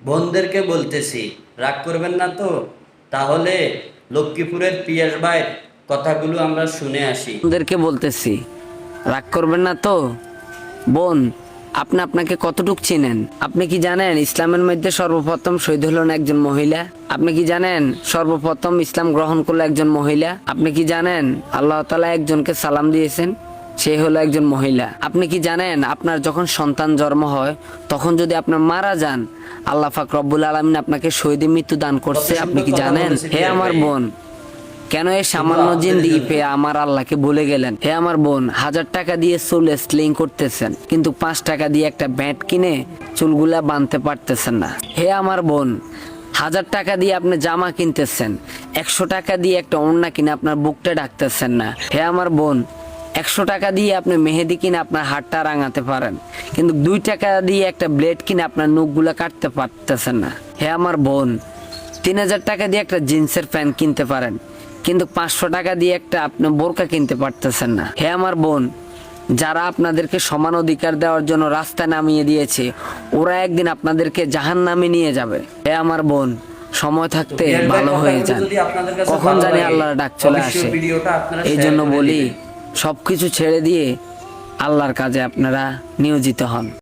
বোনদেরকে বলতেছি, রাগ করবেন না তো? তাহলে লক্ষ্মীপুরের পিয়াস ভাইয়ের কথাগুলো আমরা শুনে আসি। বোনদেরকে বলতেছি, রাগ করবেন না তো? বোন, আপনি আপনাকে কতটুক চিনেন? আপনি কি জানেন ইসলামের মধ্যে সর্বপ্রথম শহীদ হলেন একজন মহিলা? আপনি কি জানেন সর্বপ্রথম ইসলাম গ্রহণ করলো একজন মহিলা? আপনি কি জানেন আল্লাহ তাআলা একজনকে সালাম দিয়েছেন, সে হলো একজন মহিলা? আপনি কি জানেন আপনার যখন সন্তান জন্ম হয় তখন যদি আপনার মারা যান, আল্লাহ পাক রব্বুল আলামিন আপনাকে শহীদের মৃত্যু দান করছে? আপনি কি জানেন? হে আমার বোন, কেন এই সামান্য জিন্দিগি পেয়ে আমার আল্লাহকে ভুলে গেলেন? হে আমার বোন, 1000 টাকা দিয়ে চুল স্লিং করতেছেন, কিন্তু 5 টাকা দিয়ে একটা ব্যাট কিনে চুলগুলা বাঁধতে পারতেছেন না। হে আমার বোন, 1000 টাকা দিয়ে আপনি জামা কিনতেছেন, 100 টাকা দিয়ে একটা ওড়না কিনে আপনার বুকটা ঢাকতেছেন না। হে আমার বোন, 100 টাকা দিয়ে আপনি মেহেদি কিনে আপনার হাতটা রাঙাতে পারেন, কিন্তু 2 টাকা দিয়ে একটা ব্লেড কিনে আপনার নখগুলা কাটতে পারতেছেন না। হে আমার বোন, 3000 টাকা দিয়ে একটা জিন্সের প্যান্ট কিনতে পারেন, কিন্তু 500 টাকা দিয়ে একটা আপনি বোরকা কিনতে পারতেছেন না। হে আমার বোন, যারা আপনাদেরকে সমান অধিকার দেওয়ার জন্য রাস্তায় নামিয়ে দিয়েছে, ওরা একদিন আপনাদেরকে জাহান্নামে নিয়ে যাবে। হে আমার বোন, সময় থাকতে ভালো হয়ে যান, কখন জানি আল্লাহর ডাক চলে আসে। এই জন্য বলি, সবকিছু ছেড়ে দিয়ে আল্লাহর কাজে আপনারা নিয়োজিত হন।